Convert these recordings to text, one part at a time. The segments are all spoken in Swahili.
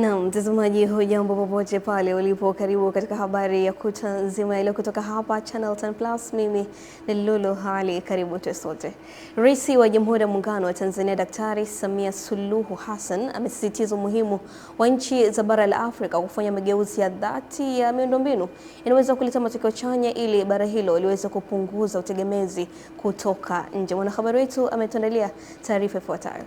Na mtazamaji, hujambo popote pale ulipo, karibu katika habari ya kutwa nzima ile kutoka hapa Channel 10 Plus. Mimi ni Lulu Hali, karibu tu sote. Rais wa Jamhuri ya Muungano wa Tanzania Daktari Samia Suluhu Hassan amesisitiza umuhimu wa nchi za bara la Afrika kufanya mageuzi ya dhati ya miundombinu inaweza kuleta matokeo chanya ili bara hilo liweze kupunguza utegemezi kutoka nje. Mwanahabari wetu ametuandalia taarifa ifuatayo.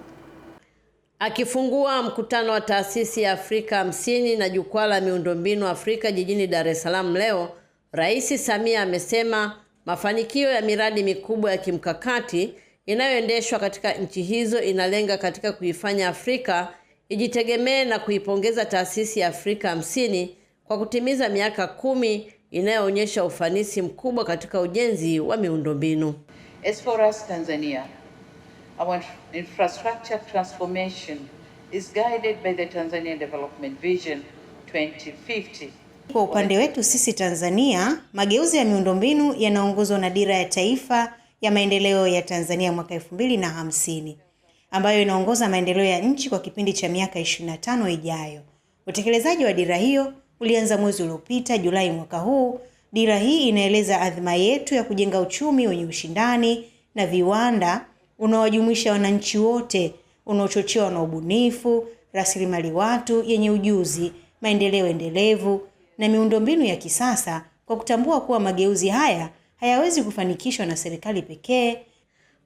Akifungua mkutano wa taasisi ya Afrika 50 na jukwaa la miundombinu Afrika jijini Dar es Salaam leo, Rais Samia amesema mafanikio ya miradi mikubwa ya kimkakati inayoendeshwa katika nchi hizo inalenga katika kuifanya Afrika ijitegemee na kuipongeza taasisi ya Afrika 50 kwa kutimiza miaka 10 inayoonyesha ufanisi mkubwa katika ujenzi wa miundombinu. As for us Tanzania, our infrastructure transformation is guided by the Tanzania Development Vision 2050. Kwa upande wetu sisi Tanzania, mageuzi ya miundombinu yanaongozwa na Dira ya Taifa ya Maendeleo ya Tanzania mwaka 2050, ambayo inaongoza maendeleo ya nchi kwa kipindi cha miaka 25 ijayo. Utekelezaji wa dira hiyo ulianza mwezi uliopita Julai mwaka huu. Dira hii inaeleza adhima yetu ya kujenga uchumi wenye ushindani na viwanda unaowajumuisha wananchi wote, unaochochewa na ubunifu, rasilimali watu yenye ujuzi, maendeleo endelevu na miundombinu ya kisasa, kwa kutambua kuwa mageuzi haya hayawezi kufanikishwa na serikali pekee.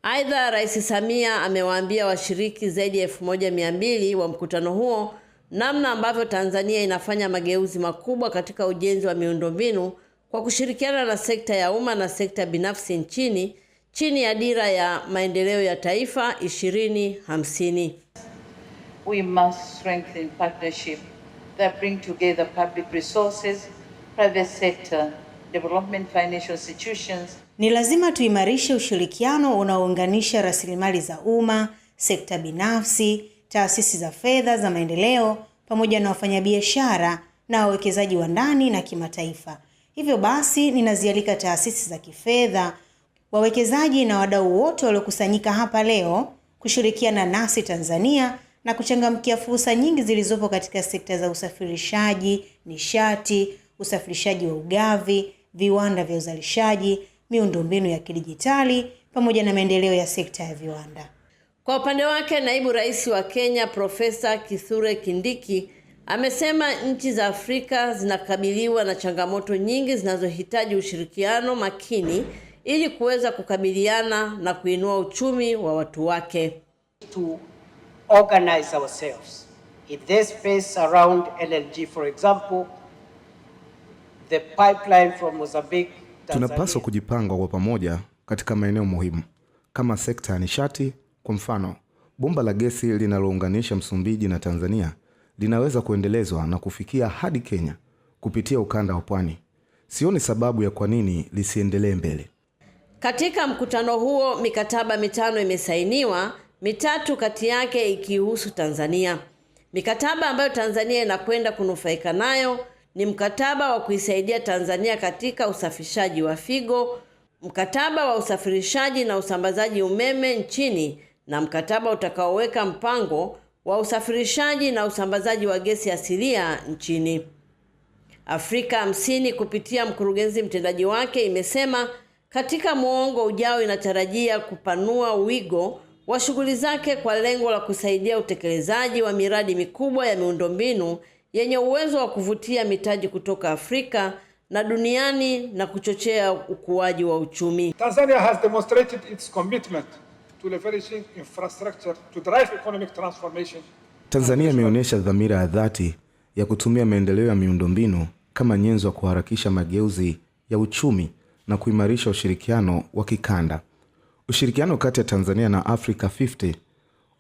Aidha, Rais Samia amewaambia washiriki zaidi ya 1200 wa mkutano huo namna ambavyo Tanzania inafanya mageuzi makubwa katika ujenzi wa miundombinu kwa kushirikiana na sekta ya umma na sekta binafsi nchini chini ya Dira ya Maendeleo ya Taifa 2050. We must strengthen partnership that bring together public resources, private sector, development financial institutions. Ni lazima tuimarishe ushirikiano unaounganisha rasilimali za umma, sekta binafsi, taasisi za fedha za maendeleo pamoja na wafanyabiashara na wawekezaji wa ndani na kimataifa. Hivyo basi, ninazialika taasisi za kifedha, wawekezaji na wadau wote waliokusanyika hapa leo kushirikiana nasi Tanzania na kuchangamkia fursa nyingi zilizopo katika sekta za usafirishaji, nishati, usafirishaji wa ugavi, viwanda vya uzalishaji, miundombinu ya kidijitali pamoja na maendeleo ya sekta ya viwanda. Kwa upande wake, Naibu Rais wa Kenya Profesa Kithure Kindiki amesema nchi za Afrika zinakabiliwa na changamoto nyingi zinazohitaji ushirikiano makini ili kuweza kukabiliana na kuinua uchumi wa watu wake. To organize ourselves in this space around LNG, for example, the pipeline from Mozambique, Tanzania. Tunapaswa kujipanga kwa pamoja katika maeneo muhimu kama sekta ya nishati. Kwa mfano, bomba la gesi linalounganisha Msumbiji na Tanzania linaweza kuendelezwa na kufikia hadi Kenya kupitia ukanda wa pwani. Sioni sababu ya kwa nini lisiendelee mbele. Katika mkutano huo, mikataba 5 imesainiwa, 3 kati yake ikihusu Tanzania. Mikataba ambayo Tanzania inakwenda kunufaika nayo ni mkataba wa kuisaidia Tanzania katika usafishaji wa figo, mkataba wa usafirishaji na usambazaji umeme nchini, na mkataba utakaoweka mpango wa usafirishaji na usambazaji wa gesi asilia nchini. Afrika 50 kupitia mkurugenzi mtendaji wake imesema katika muongo ujao inatarajia kupanua wigo wa shughuli zake kwa lengo la kusaidia utekelezaji wa miradi mikubwa ya miundombinu yenye uwezo wa kuvutia mitaji kutoka Afrika na duniani na kuchochea ukuaji wa uchumi. Tanzania has demonstrated its commitment to leveraging infrastructure to drive economic transformation. Tanzania imeonyesha dhamira ya dhati ya kutumia maendeleo ya miundombinu kama nyenzo ya kuharakisha mageuzi ya uchumi na kuimarisha ushirikiano wa kikanda. Ushirikiano kati ya Tanzania na Africa 50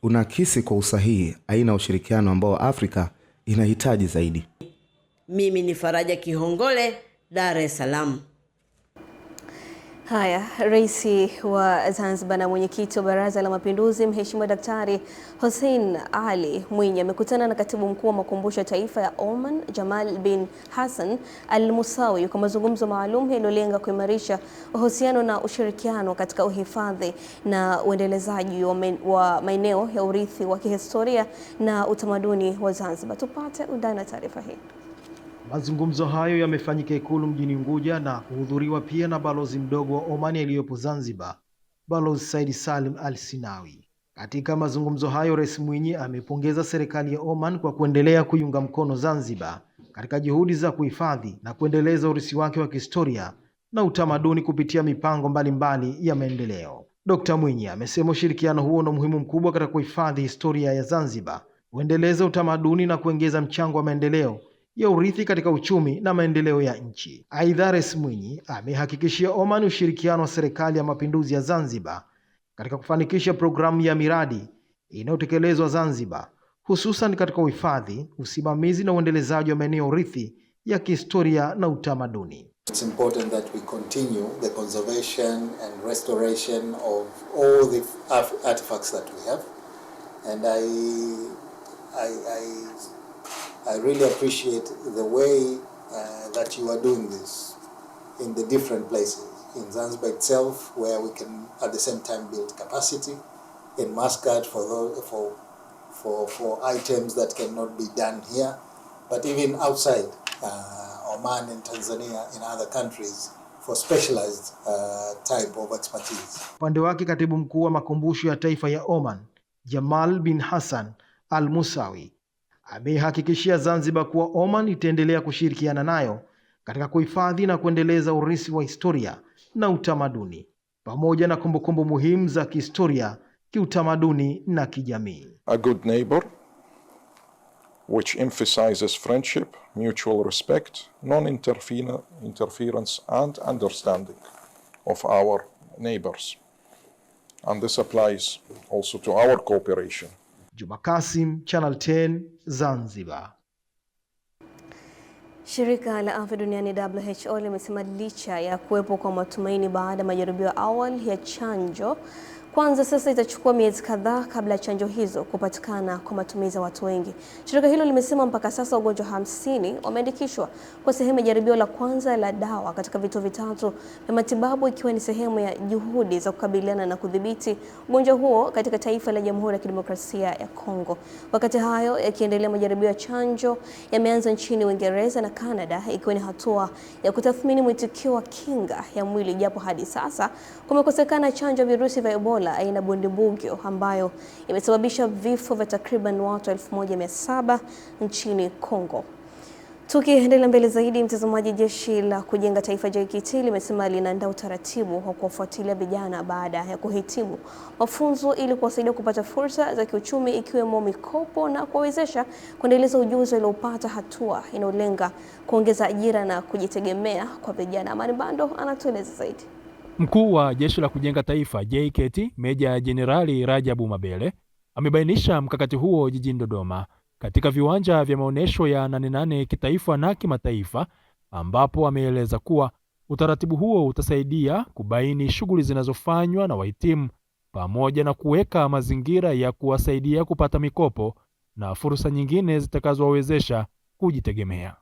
unakisi kwa usahihi aina ya ushirikiano ambao Afrika inahitaji zaidi. Mimi ni Faraja Kihongole, Dar es Salaam. Haya, Rais wa Zanzibar na mwenyekiti wa Baraza la Mapinduzi Mheshimiwa Daktari Hussein Ali Mwinyi amekutana na Katibu Mkuu wa Makumbusho ya Taifa ya Oman Jamal bin Hassan Al Musawi kwa mazungumzo maalum yaliyolenga kuimarisha uhusiano na ushirikiano katika uhifadhi na uendelezaji wa maeneo ya urithi wa kihistoria na utamaduni wa Zanzibar. Tupate undani wa taarifa hii. Mazungumzo hayo yamefanyika Ikulu mjini Unguja na kuhudhuriwa pia na balozi mdogo wa Oman aliyepo Zanzibar, Balozi Said Salim Al Sinawi. Katika mazungumzo hayo, Rais Mwinyi amepongeza serikali ya Oman kwa kuendelea kuiunga mkono Zanzibar katika juhudi za kuhifadhi na kuendeleza urithi wake wa kihistoria na utamaduni kupitia mipango mbalimbali ya maendeleo. Dr. Mwinyi amesema ushirikiano huo una umuhimu mkubwa katika kuhifadhi historia ya Zanzibar, kuendeleza utamaduni na kuongeza mchango wa maendeleo ya urithi katika uchumi na maendeleo ya nchi. Aidha, Rais Mwinyi amehakikishia Oman ushirikiano wa Serikali ya Mapinduzi ya Zanzibar katika kufanikisha programu ya miradi inayotekelezwa Zanzibar, hususan katika uhifadhi, usimamizi na uendelezaji wa maeneo urithi ya kihistoria na utamaduni. It's important that we continue the conservation and restoration of all the artifacts that we have, and I really appreciate the way that you are doing this in the different places. In Zanzibar itself, where we can at the same time build capacity. In Muscat for items that cannot be done here, but even outside Oman and Tanzania, in other countries, for specialized type of expertise. Upande wake, Katibu Mkuu wa Makumbusho ya Taifa ya Oman Jamal bin Hassan Al Musawi amehakikishia Zanzibar kuwa Oman itaendelea kushirikiana nayo katika kuhifadhi na kuendeleza urithi wa historia na utamaduni pamoja na kumbukumbu muhimu za kihistoria, kiutamaduni na kijamii. A good neighbor which emphasizes friendship, mutual respect, non-interference and understanding of our neighbors. And this applies also to our cooperation. Juma Kasim, Channel 10, Zanzibar. Shirika la Afya Duniani WHO limesema licha ya kuwepo kwa matumaini baada ya majaribio awali ya chanjo, kwanza sasa itachukua miezi kadhaa kabla ya chanjo hizo kupatikana kwa matumizi ya watu wengi. Shirika hilo limesema mpaka sasa wagonjwa 50 wameandikishwa kwa sehemu ya jaribio la kwanza la dawa katika vituo vitatu vya matibabu, ikiwa ni sehemu ya juhudi za kukabiliana na kudhibiti ugonjwa huo katika taifa la Jamhuri ya Kidemokrasia ya Kongo. Wakati hayo yakiendelea, majaribio ya chanjo yameanza nchini Uingereza na Canada, ikiwa ni hatua ya kutathmini mwitikio wa kinga ya mwili, japo hadi sasa kumekosekana chanjo ya virusi vya Ebola aina Bundibugyo ambayo imesababisha vifo vya takriban watu 1700 nchini Kongo. Tukiendelea mbele zaidi, mtazamaji, Jeshi la Kujenga Taifa JKT limesema linaandaa utaratibu wa kuwafuatilia vijana baada ya kuhitimu mafunzo ili kuwasaidia kupata fursa za kiuchumi, ikiwemo mikopo na kuwawezesha kuendeleza ujuzi waliopata, hatua inayolenga kuongeza ajira na kujitegemea kwa vijana. Amani Bando anatueleza zaidi. Mkuu wa Jeshi la Kujenga Taifa JKT Meja Jenerali Rajabu Mabele amebainisha mkakati huo jijini Dodoma katika viwanja vya maonesho ya 88 kitaifa na kimataifa, ambapo ameeleza kuwa utaratibu huo utasaidia kubaini shughuli zinazofanywa na wahitimu pamoja na kuweka mazingira ya kuwasaidia kupata mikopo na fursa nyingine zitakazowawezesha kujitegemea.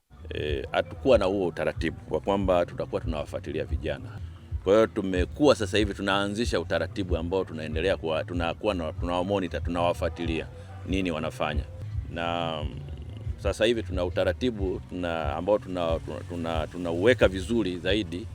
Hatukuwa na huo utaratibu kwa kwamba tutakuwa tunawafuatilia vijana. Kwa hiyo tumekuwa sasa hivi tunaanzisha utaratibu ambao tunaendelea tunawamonitor, tunawafuatilia nini wanafanya. Na sasa hivi tuna utaratibu ambao tunauweka vizuri zaidi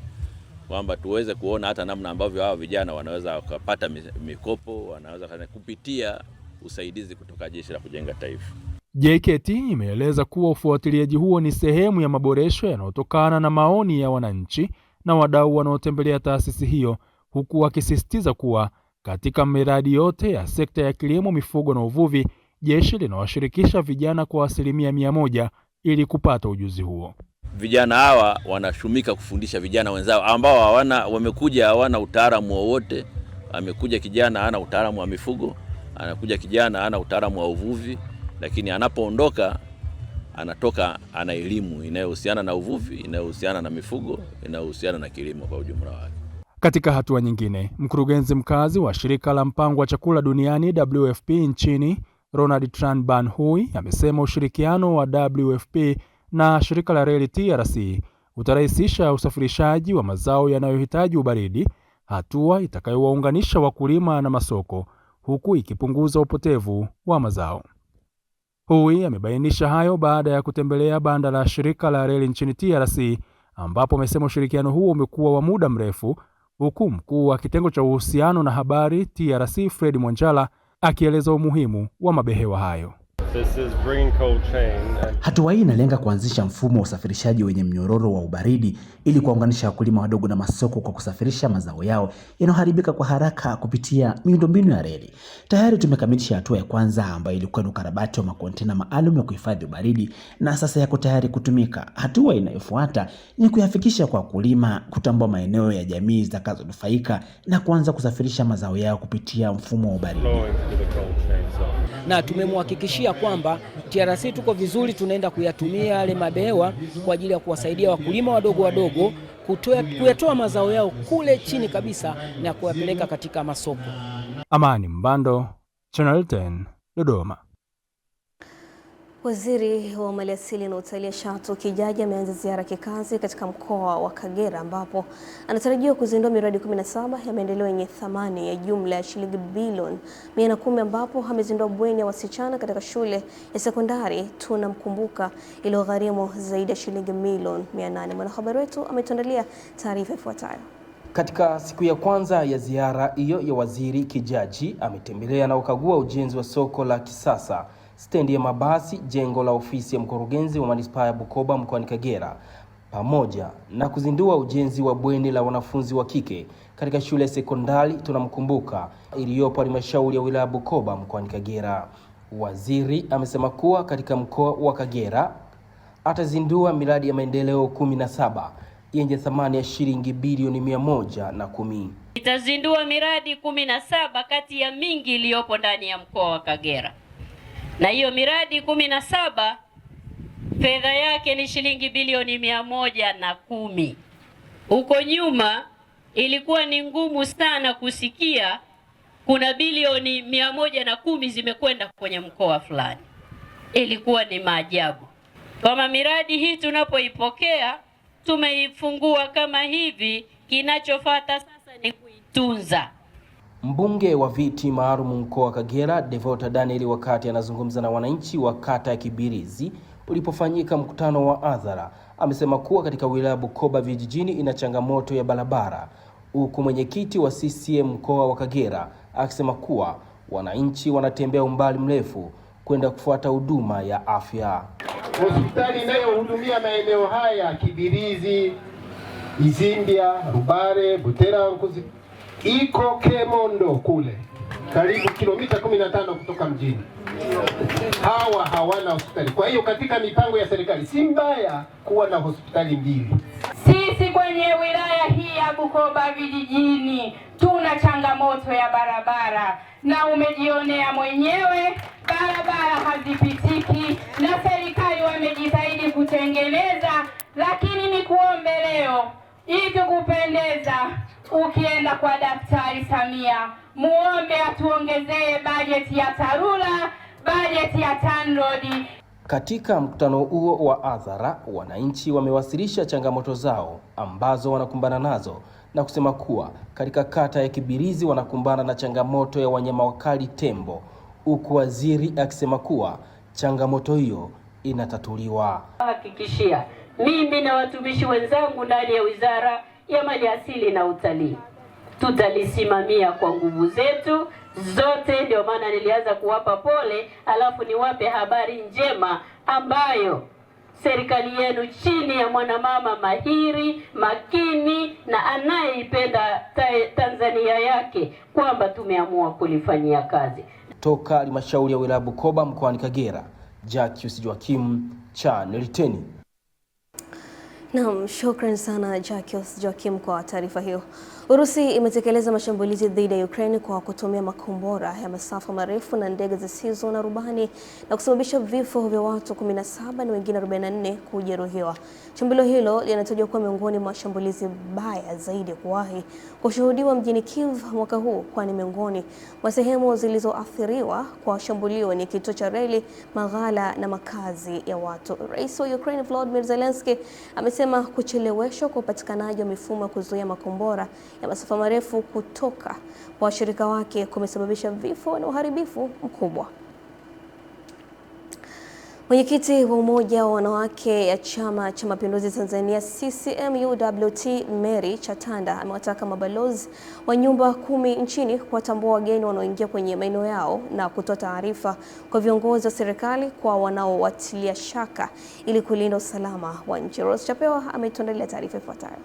kwamba tuweze kuona hata namna ambavyo hao vijana wanaweza kupata mikopo, wanaweza kupitia usaidizi kutoka Jeshi la Kujenga Taifa. JKT imeeleza kuwa ufuatiliaji huo ni sehemu ya maboresho yanayotokana na maoni ya wananchi na wadau wanaotembelea taasisi hiyo, huku wakisisitiza kuwa katika miradi yote ya sekta ya kilimo, mifugo na uvuvi, jeshi linawashirikisha vijana kwa 100% ili kupata ujuzi huo. Vijana hawa wanashumika kufundisha vijana wenzao ambao wamekuja hawana utaalamu wowote. Amekuja kijana hana utaalamu wa mifugo, anakuja kijana hana utaalamu wa uvuvi, lakini anapoondoka anatoka ana elimu inayohusiana na uvuvi, inayohusiana na mifugo, inayohusiana na kilimo kwa ujumla wake. Katika hatua nyingine, mkurugenzi mkazi wa shirika la mpango wa chakula duniani WFP nchini Ronald Tran-Ban-Hui amesema ushirikiano wa WFP na shirika la reli TRC utarahisisha usafirishaji wa mazao yanayohitaji ubaridi, hatua itakayowaunganisha wakulima na masoko huku ikipunguza upotevu wa mazao. Hui amebainisha hayo baada ya kutembelea banda la shirika la reli nchini TRC ambapo amesema ushirikiano huo umekuwa wa muda mrefu, huku mkuu wa kitengo cha uhusiano na habari TRC Fred Mwanjala akieleza umuhimu wa mabehewa hayo. Hatua hii inalenga kuanzisha mfumo wa usafirishaji wenye mnyororo wa ubaridi ili kuwaunganisha wakulima wadogo na masoko kwa kusafirisha mazao yao yanayoharibika kwa haraka kupitia miundombinu ya reli. Tayari tumekamilisha hatua ya kwanza ambayo ilikuwa ni ukarabati wa makontena maalum ya kuhifadhi ubaridi na sasa yako tayari kutumika. Hatua inayofuata ni kuyafikisha kwa wakulima, kutambua maeneo ya jamii zitakazonufaika na kuanza kusafirisha mazao yao kupitia mfumo wa ubaridi. Na tumemhakikishia kwamba TRC tuko vizuri, tunaenda kuyatumia yale mabehewa kwa ajili ya kuwasaidia wakulima wadogo kuyatoa mazao yao kule chini kabisa na kuyapeleka katika masoko. Amani Mbando, Channel 10, Dodoma. Waziri wa Maliasili na Utalii Shatu Kijaji ameanza ziara kikazi katika mkoa wa Kagera ambapo anatarajiwa kuzindua miradi 17 ya maendeleo yenye thamani ya jumla ya shilingi bilioni 110 ambapo amezindua bweni ya wasichana katika shule ya sekondari Tunamkumbuka iliyogharimu zaidi ya shilingi milioni 800. Mwanahabari wetu ametuandalia taarifa ifuatayo. Katika siku ya kwanza ya ziara hiyo ya Waziri Kijaji ametembelea na ukagua ujenzi wa soko la kisasa, stendi ya mabasi, jengo la ofisi ya mkurugenzi wa manispaa ya Bukoba mkoani Kagera, pamoja na kuzindua ujenzi wa bweni la wanafunzi wa kike katika shule ya sekondari Tunamkumbuka iliyopo halmashauri ya wilaya Bukoba mkoani Kagera. Waziri amesema kuwa katika mkoa wa Kagera atazindua miradi ya maendeleo 17 yenye thamani ya shilingi bilioni 110. Itazindua miradi 17 kati ya mingi iliyopo ndani ya mkoa wa Kagera. Na hiyo miradi 17 fedha yake ni shilingi bilioni 110. Huko nyuma ilikuwa ni ngumu sana kusikia kuna bilioni 110 zimekwenda kwenye mkoa fulani. Ilikuwa ni maajabu. Kama miradi hii tunapoipokea, tumeifungua kama hivi, kinachofuata sasa ni kuitunza. Mbunge wa viti maalum mkoa wa Kagera Devota Daniel wakati anazungumza na wananchi wa kata ya Kibirizi ulipofanyika mkutano wa hadhara amesema kuwa katika wilaya Bukoba vijijini ina changamoto ya barabara, huku mwenyekiti wa CCM mkoa wa Kagera akisema kuwa wananchi wanatembea umbali mrefu kwenda kufuata huduma ya afya. Hospitali inayohudumia maeneo haya Kibirizi, Izimbia, Rubare, Butera, Nkuzi iko Kemondo kule karibu kilomita 15 kutoka mjini. Hawa hawana hospitali. Kwa hiyo katika mipango ya serikali si mbaya kuwa na hospitali mbili. Sisi kwenye wilaya hii ya Bukoba vijijini tuna changamoto ya barabara na umejionea mwenyewe, barabara hazipitiki na serikali wamejitahidi kutengeneza, lakini ni kuombe leo ikikupendeza ukienda kwa Daktari Samia muombe atuongezee bajeti ya TARURA, bajeti ya TANROADS. Katika mkutano huo wa hadhara, wananchi wamewasilisha changamoto zao ambazo wanakumbana nazo na kusema kuwa katika kata ya Kibirizi wanakumbana na changamoto ya wanyama wakali tembo, huku waziri akisema kuwa changamoto hiyo inatatuliwa. Hakikishia mimi na watumishi wenzangu ndani ya Wizara ya Maliasili na Utalii tutalisimamia kwa nguvu zetu zote. Ndio maana nilianza kuwapa pole, alafu niwape habari njema ambayo serikali yenu chini ya mwanamama mahiri, makini na anayeipenda Tanzania yake kwamba tumeamua kulifanyia kazi. Toka halmashauri ya wilaya Bukoba mkoani Kagera, Jacques Joachim, Channel 10. Naam, shukrani sana Jacques Joachim kwa taarifa hiyo. Urusi imetekeleza mashambulizi dhidi ya Ukraine kwa kutumia makombora ya masafa marefu na ndege zisizo na rubani na kusababisha vifo vya watu 17 na wengine 44 kujeruhiwa. Shambulio hilo linatajwa kuwa miongoni mwa mashambulizi baya zaidi kuwahi kushuhudiwa mjini Kyiv mwaka huu, kwani miongoni mwa sehemu zilizoathiriwa kwa shambulio ni kituo cha reli, maghala na makazi ya watu. Rais wa Ukraine Volodymyr Zelensky amesema kucheleweshwa kwa upatikanaji wa mifumo ya kuzuia makombora ya masafa marefu kutoka kwa washirika wake kumesababisha vifo na uharibifu mkubwa. Mwenyekiti wa Umoja wa Wanawake ya Chama cha Mapinduzi Tanzania CCM UWT Mary Chatanda amewataka mabalozi wa nyumba 10 nchini kuwatambua wageni wanaoingia kwenye maeneo yao na kutoa taarifa kwa viongozi wa serikali kwa wanaowatilia shaka ili kulinda usalama wa nchi. Rose Chapewa ametuandalia taarifa ifuatayo.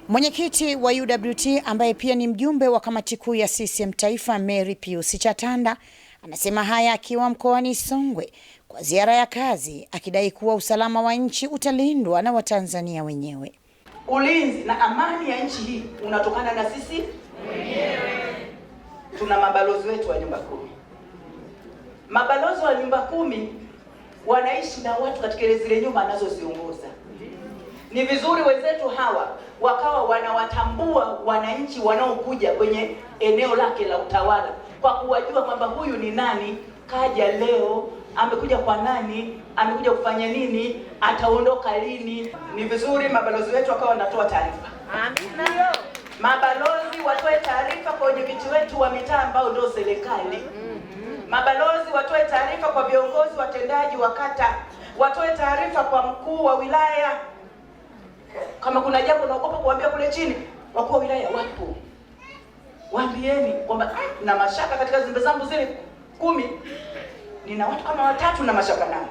Mwenyekiti wa UWT ambaye pia ni mjumbe wa kamati kuu ya CCM Taifa Mary Pius Chatanda anasema haya akiwa mkoani Songwe kwa ziara ya kazi, akidai kuwa usalama wa nchi utalindwa na Watanzania wenyewe. Ulinzi na amani ya nchi hii unatokana na sisi wenyewe. Tuna mabalozi wetu wa nyumba 10. Mabalozi wa nyumba 10 wanaishi na watu katika zile nyumba anazoziongoza. Ni vizuri wenzetu hawa wakawa wanawatambua wananchi wanaokuja kwenye eneo lake la utawala kwa kuwajua kwamba huyu ni nani, kaja leo, amekuja kwa nani, amekuja kufanya nini, ataondoka lini. Ni vizuri mabalozi wetu wakawa wanatoa taarifa. Amina. Mabalozi watoe taarifa kwa wenyekiti wetu wa mitaa ambao ndio serikali. Mabalozi watoe taarifa kwa viongozi watendaji wa kata, watoe taarifa kwa mkuu wa wilaya. Kama kuna jambo naogopa kuambia kule chini, wakuu wa wilaya wapo. Waambieni kwamba na mashaka katika zimbe zangu zile 10 nina watu kama 3 na mashaka nao.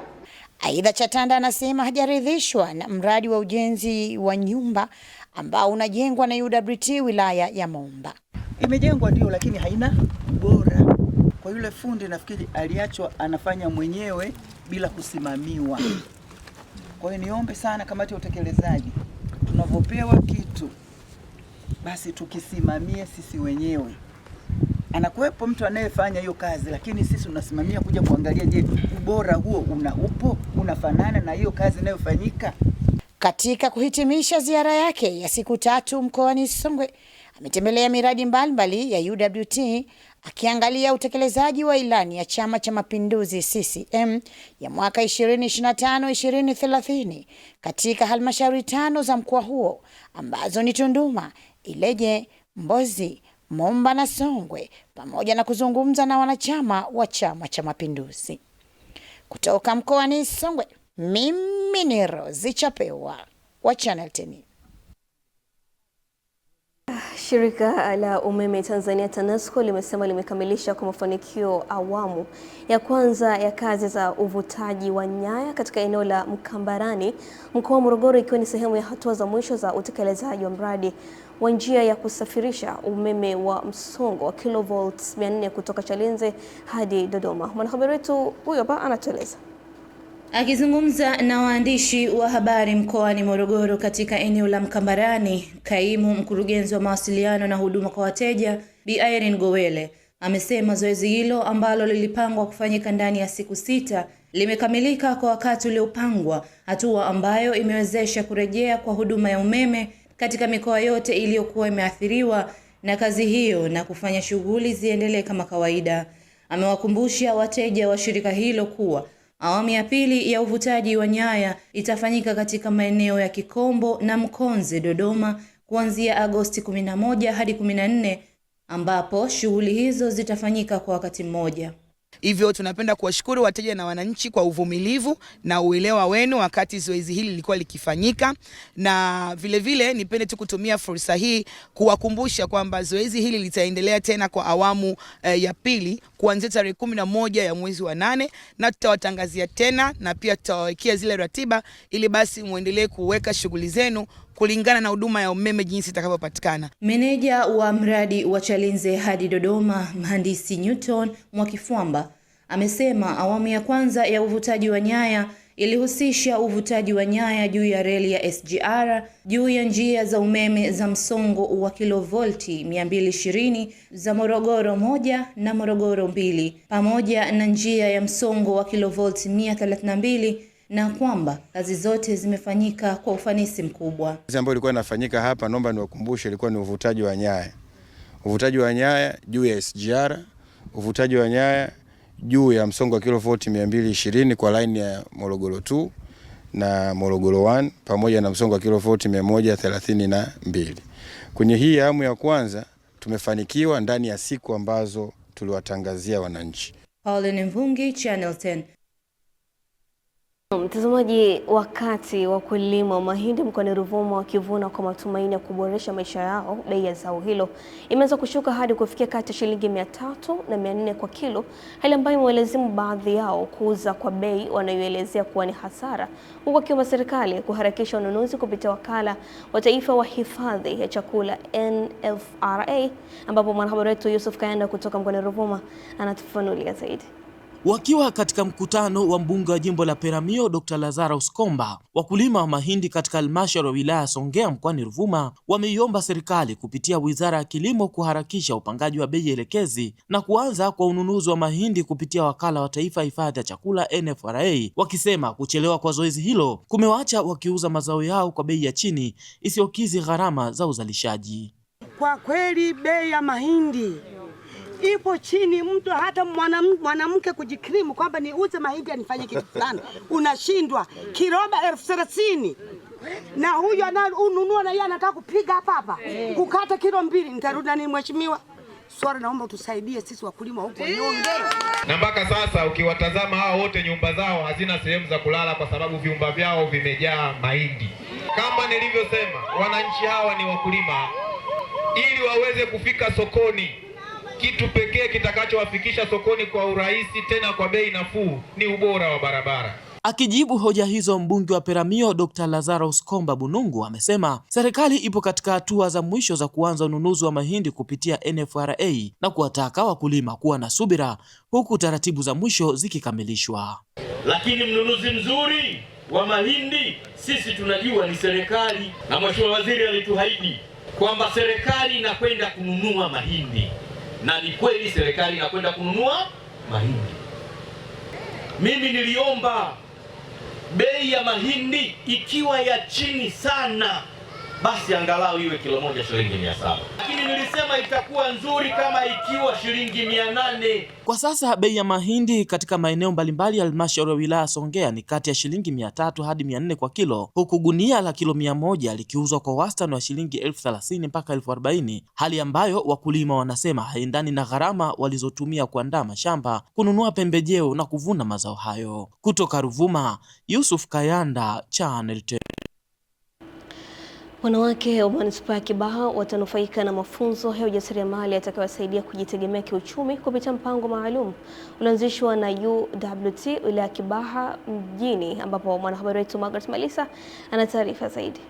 Aidha, Chatanda anasema hajaridhishwa na mradi wa ujenzi wa nyumba ambao unajengwa na UWT wilaya ya Momba. Imejengwa ndio, lakini haina ubora. Kwa yule fundi nafikiri aliachwa anafanya mwenyewe bila kusimamiwa. Kwa hiyo niombe sana kamati ya utekelezaji, tunavyopewa kitu basi tukisimamie sisi wenyewe. Anakuwepo mtu anayefanya hiyo kazi, lakini sisi tunasimamia kuja kuangalia, je, ubora huo unafanana na hiyo kazi inayofanyika. Katika kuhitimisha ziara yake ya siku 3 mkoani Songwe, ametembelea miradi mbalimbali ya UWT akiangalia utekelezaji wa ilani ya Chama cha Mapinduzi CCM ya mwaka 2025-2030 katika halmashauri 5 za mkoa huo ambazo ni Tunduma, Ileje, Mbozi, Momba na Songwe, pamoja na kuzungumza na wanachama wa Chama cha Mapinduzi. Kutoka mkoani Songwe, mimi ni Rose Chapewa wa Channel 10. Shirika la umeme Tanzania TANESCO limesema limekamilisha kwa mafanikio awamu ya kwanza ya kazi za uvutaji wa nyaya katika eneo la Mkambarani, mkoa wa Morogoro, ikiwa ni sehemu ya hatua za mwisho za utekelezaji wa mradi wa njia ya kusafirisha umeme wa msongo wa kilovolts 400 kutoka Chalinze hadi Dodoma. Mwanahabari wetu huyo hapa anatueleza. Akizungumza na waandishi wa habari mkoani Morogoro katika eneo la Mkambarani, kaimu mkurugenzi wa mawasiliano na huduma kwa wateja Bi Irene Gowele amesema zoezi hilo ambalo lilipangwa kufanyika ndani ya siku 6 limekamilika kwa wakati uliopangwa, hatua ambayo imewezesha kurejea kwa huduma ya umeme katika mikoa yote iliyokuwa imeathiriwa na kazi hiyo na kufanya shughuli ziendelee kama kawaida. Amewakumbusha wateja wa shirika hilo kuwa awamu ya pili ya uvutaji wa nyaya itafanyika katika maeneo ya Kikombo na Mkonze Dodoma kuanzia Agosti 11 hadi 14, ambapo shughuli hizo zitafanyika kwa wakati mmoja. Hivyo tunapenda kuwashukuru wateja na wananchi kwa uvumilivu na uelewa wenu wakati zoezi hili lilikuwa likifanyika, na vile vile nipende tu kutumia fursa hii kuwakumbusha kwamba zoezi hili litaendelea tena kwa awamu ya pili kuanzia tarehe 11 ya mwezi wa 8, na tutawatangazia tena na pia tutawawekea zile ratiba ili basi muendelee kuweka shughuli zenu kulingana na huduma ya umeme jinsi itakavyopatikana. Meneja wa mradi wa Chalinze hadi Dodoma, Mhandisi Newton Mwakifwamba, amesema awamu ya kwanza ya uvutaji wa nyaya ilihusisha uvutaji wa nyaya juu ya reli ya SGR, juu ya njia za umeme za msongo wa kilovolti 220 za Morogoro 1 na Morogoro 2, pamoja na njia ya msongo wa kilovolti 132, na kwamba kazi zote zimefanyika kwa ufanisi mkubwa. Kazi ambayo ilikuwa inafanyika hapa, naomba niwakumbushe, ilikuwa ni uvutaji wa nyaya. Uvutaji wa nyaya juu ya SGR, uvutaji wa nyaya juu ya msongo wa kilovolti 220 kwa line ya Morogoro 2 na Morogoro 1, pamoja na msongo wa kilovolti 132. Kwenye hii awamu ya kwanza tumefanikiwa ndani ya siku ambazo tuliwatangazia wananchi. Pauline Mvungi, Channel 10. Mtazamaji, wakati wakulima wa mahindi mkoani Ruvuma wakivuna kwa matumaini ya kuboresha maisha yao, bei ya zao hilo imeanza kushuka hadi kufikia kati ya shilingi 300 na 400 kwa kilo, hali ambayo imewalazimu baadhi yao kuuza kwa bei wanayoelezea kuwa ni hasara, huku akiomba serikali kuharakisha ununuzi kupitia wakala wa taifa wa hifadhi ya chakula NFRA, ambapo mwanahabari wetu Yusuf Kayanda kutoka mkoani Ruvuma anatufanulia zaidi. Wakiwa katika mkutano wa mbunge wa jimbo la Peramiho Dr. Lazarus Komba, wakulima wa mahindi katika halmashauri ya wilaya Songea mkoani Ruvuma wameiomba serikali kupitia Wizara ya Kilimo kuharakisha upangaji wa bei elekezi na kuanza kwa ununuzi wa mahindi kupitia wakala wa taifa hifadhi ya chakula NFRA, wakisema kuchelewa kwa zoezi hilo kumewaacha wakiuza mazao yao kwa bei ya chini isiyokidhi gharama za uzalishaji. Kwa kweli bei ya mahindi ipo chini, mtu hata mwanamke kujikrimu kwamba niuze mahindi anifanye kitu fulani unashindwa. Kiroba 30,000 na huyu ananunua na yeye anataka kupiga hapa kukata kilo 2. Nitarudi na nini mheshimiwa? Swali, naomba utusaidie sisi wakulima huko nyonge. Na mpaka sasa ukiwatazama hao wote nyumba zao hazina sehemu za kulala kwa sababu vyumba vyao vimejaa mahindi. Kama nilivyosema, wananchi hawa ni wakulima. Ili waweze kufika sokoni, kitu pekee kitakachowafikisha sokoni kwa urahisi tena kwa bei nafuu ni ubora wa barabara. Akijibu hoja hizo, mbunge wa Peramiho Dr. Lazarus Komba Bunungu amesema serikali ipo katika hatua za mwisho za kuanza ununuzi wa mahindi kupitia NFRA na kuwataka wakulima kuwa na subira huku taratibu za mwisho zikikamilishwa. Lakini mnunuzi mzuri wa mahindi sisi tunajua ni serikali, na Mheshimiwa Waziri alituahidi kwamba serikali inakwenda kununua mahindi, na ni kweli serikali inakwenda kununua mahindi. Mimi niliomba bei ya mahindi ikiwa ya chini sana, basi angalau iwe kilo moja shilingi 700. Lakini nilisema itakuwa nzuri kama ikiwa shilingi 800. Kwa sasa bei ya mahindi katika maeneo mbalimbali ya halmashauri ya wilaya Songea ni kati ya shilingi 300 hadi 400 kwa kilo, huku gunia la kilo 100 likiuzwa kwa wastani wa shilingi 30,000 mpaka 40,000, hali ambayo wakulima wanasema haendani na gharama walizotumia kuandaa mashamba, kununua pembejeo na kuvuna mazao hayo. Kutoka Ruvuma, Yusuf Kayanda, Channel 10. Wanawake wa manispaa ya Kibaha watanufaika na mafunzo ya ujasiriamali yatakayowasaidia kujitegemea kiuchumi kupitia mpango maalum ulioanzishwa na UWT wilaya ya Kibaha mjini, ambapo mwanahabari wetu Margaret Malisa ana taarifa zaidi.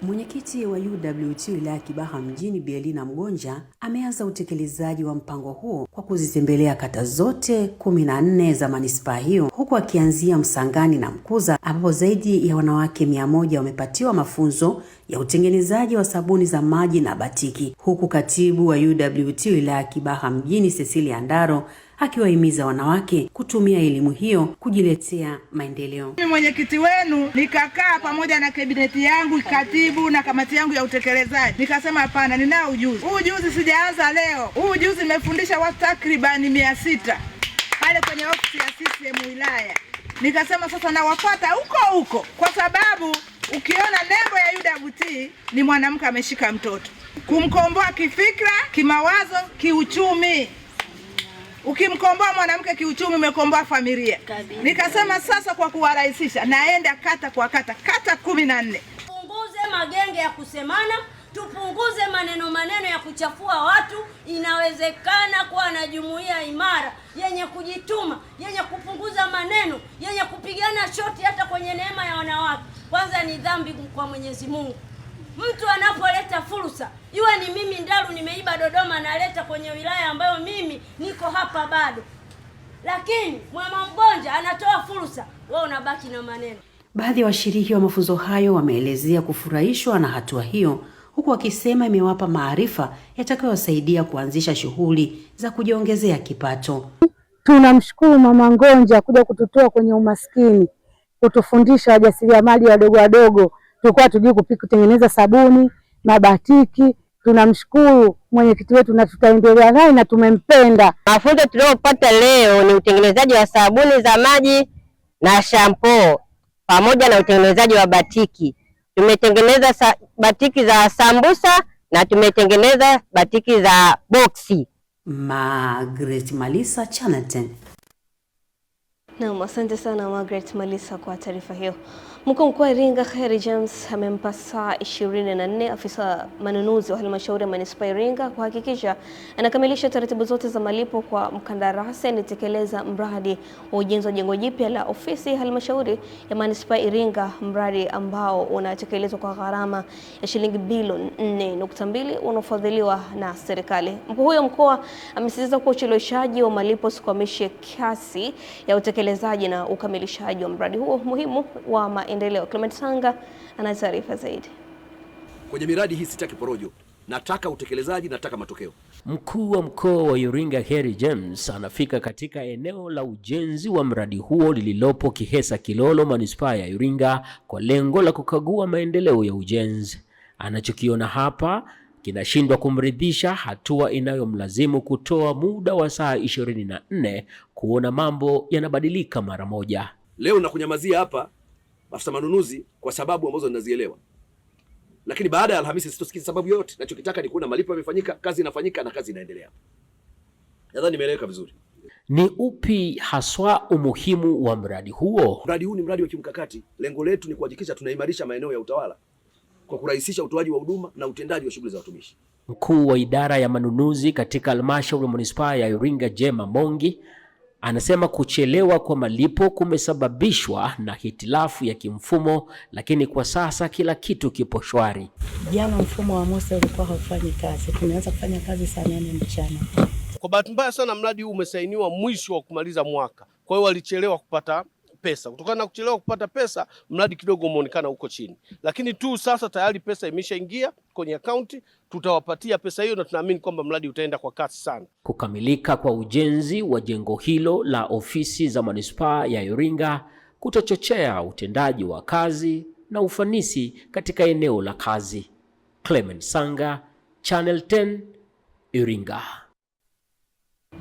Mwenyekiti wa UWT wilaya ya Kibaha mjini Bielina Mgonja ameanza utekelezaji wa mpango huo kwa kuzitembelea kata zote 14 za manispaa hiyo, huku akianzia Msangani na Mkuza ambapo zaidi ya wanawake 100 wamepatiwa mafunzo ya utengenezaji wa sabuni za maji na batiki, huku katibu wa UWT wilaya ya Kibaha mjini Cecilia Ndaro akiwahimiza wanawake kutumia elimu hiyo kujiletea maendeleo. Mimi mwenyekiti wenu nikakaa pamoja na kabineti yangu, katibu na kamati yangu ya utekelezaji, nikasema hapana, ninao ujuzi. Huu ujuzi sijaanza leo. Huu ujuzi nimefundisha watu takribani 600 pale kwenye ofisi ya CCM wilaya. Nikasema sasa nawapata huko kwa sababu ukiona nembo ya UWT ni mwanamke ameshika mtoto, kumkomboa kifikra, kimawazo, kiuchumi. Ukimkomboa mwanamke kiuchumi umekomboa familia. Nikasema sasa kwa kuwarahisisha naenda kata kwa kata 14. Tupunguze magenge ya kusemana, tupunguze maneno ya kuchafua watu. Inawezekana kuwa na jumuiya imara yenye kujituma, yenye kupunguza maneno, yenye kupigana shoti hata kwenye neema ya wanawake. Kwanza ni dhambi kwa Mwenyezi Mungu. Mtu anapoleta fursa, iwe ni mimi Ndaru nimeiba Dodoma naleta kwenye wilaya ambayo mimi niko hapa bado. lakini mama Mgonja anatoa fursa, wewe unabaki na maneno. Baadhi ya washiriki wa mafunzo hayo wameelezea kufurahishwa na hatua hiyo, huku wakisema imewapa maarifa yatakayowasaidia kuanzisha shughuli za kujiongezea kipato. Tunamshukuru mama Ngonja kuja kututoa kwenye umaskini, kutufundisha wajasiriamali wadogo wadogo. Tulikuwa tujui kutengeneza sabuni, mabatiki. Tunamshukuru mwenyekiti wetu na tutaendelea naye na tumempenda. Mafunzo tuliyopata leo ni utengenezaji wa sabuni za maji na shampoo pamoja na utengenezaji wa batiki. Tumetengeneza batiki za sambusa na tumetengeneza batiki za boksi. Margaret Malisa, Channel 10. Naam, asante sana Margaret Malisa kwa taarifa hiyo. Mkuu wa Iringa Kheri James amempa saa 24 afisa manunuzi wa halmashauri ya manispaa Iringa kuhakikisha anakamilisha taratibu zote za malipo kwa mkandarasi anayetekeleza mradi wa ujenzi wa jengo jipya la ofisi ya halmashauri ya manispaa Iringa, mradi ambao unatekelezwa kwa gharama ya shilingi bilioni 4.2 unaofadhiliwa na serikali. Mkuu huyo mkoa amesisitiza kuwa ucheleweshaji wa malipo usikwamishe kasi ya utekelezaji na ukamilishaji wa mradi huo muhimu wa maendeleo. Clement Sanga ana taarifa zaidi. Kwenye miradi hii sitaki porojo, nataka utekelezaji, nataka matokeo. Mkuu wa mkoa wa Iringa Kheri James anafika katika eneo la ujenzi wa mradi huo lililopo Kihesa Kilolo, manispaa ya Iringa, kwa lengo la kukagua maendeleo ya ujenzi. Anachokiona hapa kinashindwa kumridhisha, hatua inayomlazimu kutoa muda wa saa 24 kuona mambo yanabadilika mara moja. Leo nakunyamazia hapa afisa manunuzi kwa sababu ambazo ninazielewa, lakini baada ya Alhamisi sitosikia sababu yote. Nachokitaka ni kuona malipo yamefanyika, kazi inafanyika na kazi inaendelea. Nadhani nimeeleweka vizuri. Ni upi haswa umuhimu wa mradi huo? Mradi huu ni mradi wa kimkakati. Lengo letu ni kuhakikisha tunaimarisha maeneo ya utawala kwa kurahisisha utoaji wa huduma na utendaji wa shughuli za watumishi. Mkuu wa idara ya manunuzi katika halmashauri ya manispaa ya Iringa, Jema Mongi, anasema kuchelewa kwa malipo kumesababishwa na hitilafu ya kimfumo, lakini kwa sasa kila kitu kipo shwari. Jana mfumo wa Musa ulikuwa haufanyi kazi. Tumeanza kufanya kazi saa 4 mchana. Kwa bahati mbaya sana mradi huu umesainiwa mwisho wa kumaliza mwaka. Kwa hiyo walichelewa kupata pesa. Kutokana na kuchelewa kupata pesa, mradi kidogo umeonekana huko chini. Lakini tu sasa tayari pesa imeshaingia kwenye akaunti, tutawapatia pesa hiyo na tunaamini kwamba mradi utaenda kwa kasi sana. Kukamilika kwa ujenzi wa jengo hilo la ofisi za manispaa ya Iringa kutachochea utendaji wa kazi na ufanisi katika eneo la kazi. Clement Sanga, Channel 10, Iringa.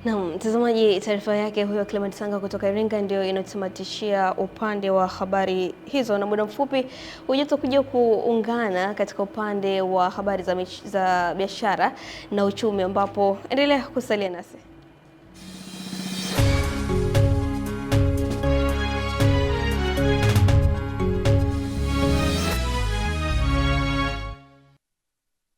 Na mtazamaji, taarifa yake huyo Clement Sanga kutoka Iringa ndio inatamatishia upande wa habari hizo, na muda mfupi ujito kuja kuungana katika upande wa habari za biashara na uchumi, ambapo endelea kusalia nasi.